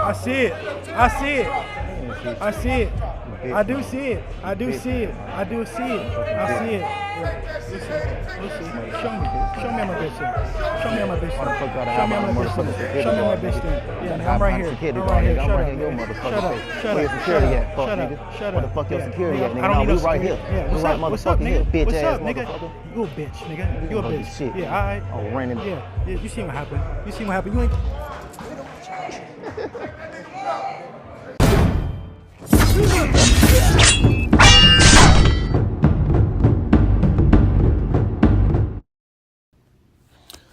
I see it. I see it. I see it. I do see it. I do see it. I do see it. I see it. Yeah. We'll see. Show me. Show me how my bitch in. Show me how my bitch in. Show me how my bitch in. Show me how my bitch in. Yeah, I'm right here. I'm right here. Shut up. Shut up. Shut up. Security at, fuck Shut nigga. up. Shut Where the up. fuck your Yeah. security at, nigga? I don't No, need we no right security. here. Yeah. We What's right up? What's motherfucking up, here, nigga? bitch What's ass up, nigga? motherfucker. You a bitch, nigga. You a Fucking bitch. shit. Yeah, alright. Oh, random. Yeah. You seen what happened? You seen what happened? You ain't.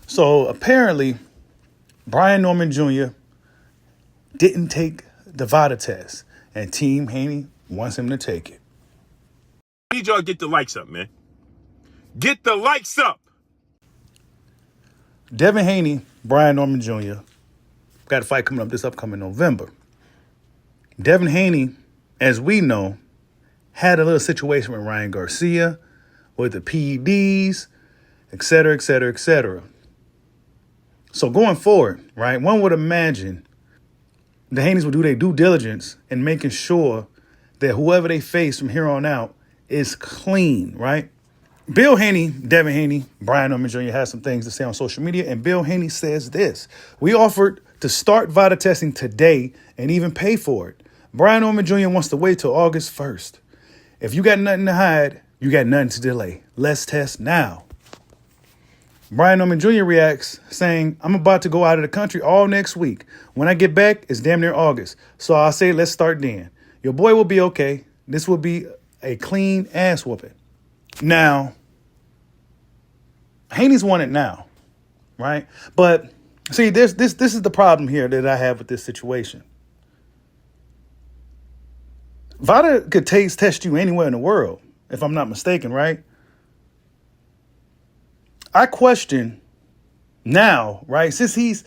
So apparently, Brian Norman Jr. didn't take the VADA test, and Team Haney wants him to take it. I need y'all to get the likes up, man. Get the likes up. Devin Haney, Brian Norman Jr. got a fight coming up this upcoming November. Devin Haney, as we know, had a little situation with Ryan Garcia, with the PEDs, et cetera, et cetera, et cetera. So going forward, right, one would imagine the Haneys would do their due diligence in making sure that whoever they face from here on out is clean, right? Bill Haney, Devin Haney, Brian Norman Jr. has some things to say on social media, and Bill Haney says this: "We offered to start VADA testing today and even pay for it. Brian Norman Jr. wants to wait till August 1st. If you got nothing to hide, you got nothing to delay. Let's test now." Brian Norman Jr. reacts saying, "I'm about to go out of the country all next week. When I get back, it's damn near August. So I'll say, let's start then. Your boy will be okay. This will be a clean ass whooping." Now, Haney's won it now, right? But see, this is the problem here that I have with this situation. VADA could test you anywhere in the world, if I'm not mistaken, right? I question now, right? Since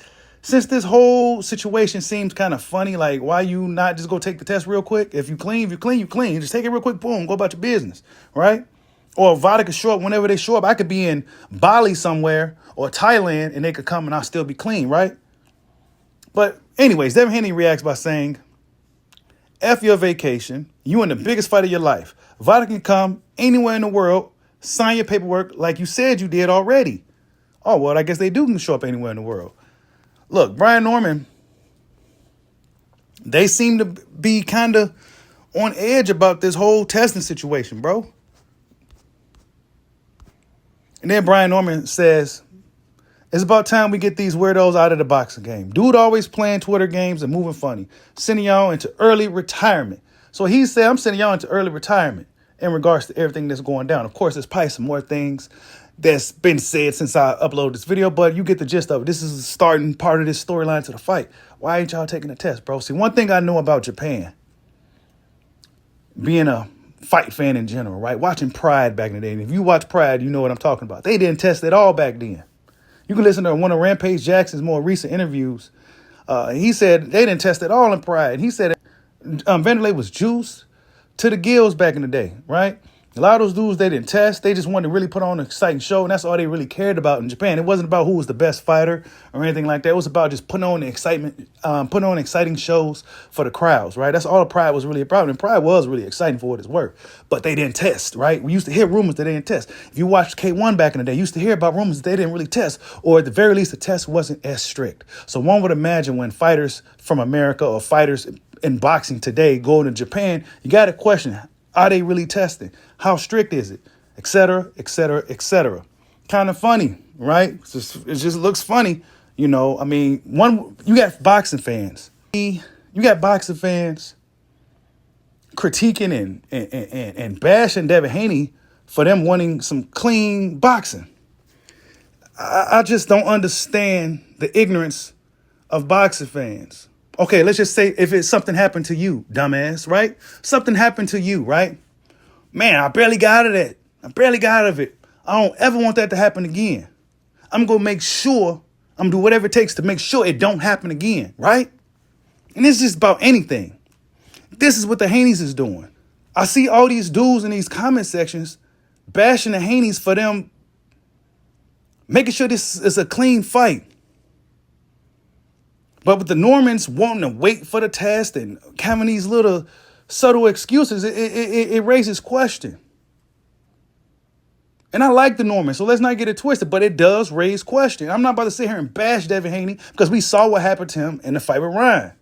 this whole situation seems kind of funny, like why you not just go take the test real quick? If you clean, you clean. Just take it real quick, boom, go about your business, right? Or VADA could show up whenever they show up. I could be in Bali somewhere or Thailand and they could come and I'll still be clean, right? But anyways, Devin Haney reacts by saying, "F your vacation. You in the biggest fight of your life. VADA can come anywhere in the world, sign your paperwork like you said you did already." Oh, well, I guess they do can show up anywhere in the world. Look, Brian Norman, they seem to be kind of on edge about this whole testing situation, bro. And then Brian Norman says, "It's about time we get these weirdos out of the boxing game. Dude always playing Twitter games and moving funny, sending y'all into early retirement." So he said, "I'm sending y'all into early retirement in regards to everything that's going down." Of course, there's probably some more things that's been said since I uploaded this video, but you get the gist of it. This is the starting part of this storyline to the fight. Why ain't y'all taking the test, bro? See, one thing I know about Japan, being a fight fan in general, right? Watching Pride back in the day. And if you watch Pride, you know what I'm talking about. They didn't test at all back then. You can listen to one of Rampage Jackson's more recent interviews. He said they didn't test at all in Pride. He said Vanderlei was juiced to the gills back in the day, right? A lot of those dudes, they didn't test. They just wanted to really put on an exciting show, and that's all they really cared about in Japan. It wasn't about who was the best fighter or anything like that. It was about just putting on the excitement, putting on exciting shows for the crowds, right? That's all Pride was really about, and Pride was really exciting for what it's worth. But they didn't test, right? We used to hear rumors that they didn't test. If you watched K1 back in the day, you used to hear about rumors that they didn't really test, or at the very least, the test wasn't as strict. So one would imagine when fighters from America or fighters in boxing today go to Japan, you got to question, are they really testing? How strict is it? Et cetera, et cetera, et cetera. Kind of funny, right? It just looks funny. You know, I mean, you got boxing fans. You got boxing fans critiquing and bashing Devin Haney for them wanting some clean boxing. I just don't understand the ignorance of boxing fans. Okay, let's just say if it's something happened to you, dumbass, right? Something happened to you, right? Man, I barely got out of that. I barely got out of it. I don't ever want that to happen again. I'm going to make sure, I'm going to do whatever it takes to make sure it don't happen again, right? And it's just about anything. This is what the Haneys is doing. I see all these dudes in these comment sections bashing the Haneys for them making sure this is a clean fight. But with the Normans wanting to wait for the test and having these little subtle excuses, it raises question. And I like the Normans, so let's not get it twisted, but it does raise question. I'm not about to sit here and bash Devin Haney because we saw what happened to him in the fight with Ryan.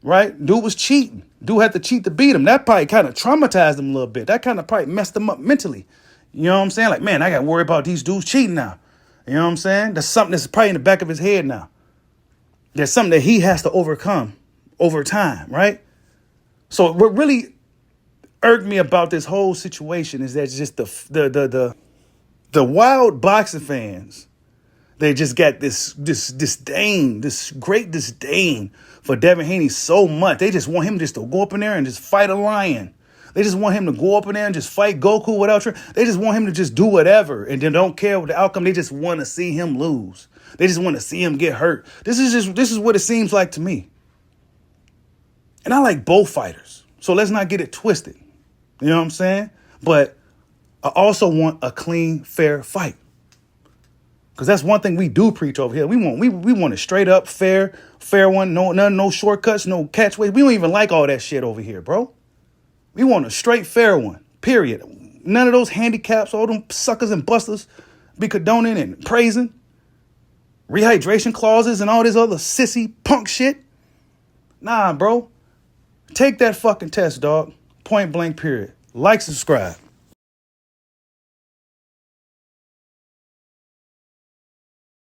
Right? Dude was cheating. Dude had to cheat to beat him. That probably kind of traumatized him a little bit. That kind of probably messed him up mentally. You know what I'm saying? Like, man, I got to worry about these dudes cheating now. You know what I'm saying? That's something that's probably in the back of his head now. There's something that he has to overcome over time, right? So what really irked me about this whole situation is that just the wild boxing fans, they just got this disdain, this great disdain for Devin Haney so much. They just want him just to go up in there and just fight a lion. They just want him to go up in there and just fight Goku without. They just want him to just do whatever and then don't care what the outcome. They just want to see him lose. They just want to see him get hurt. This is what it seems like to me. And I like both fighters. So let's not get it twisted. You know what I'm saying? But I also want a clean, fair fight. Because that's one thing we do preach over here. We want a straight up, fair one. No shortcuts, no catchways. We don't even like all that shit over here, bro. We want a straight, fair one, period. None of those handicaps, all them suckers and busters be condoning and praising. Rehydration clauses and all this other sissy punk shit. Nah, bro. Take that fucking test, dog. Point blank, period. Like, subscribe.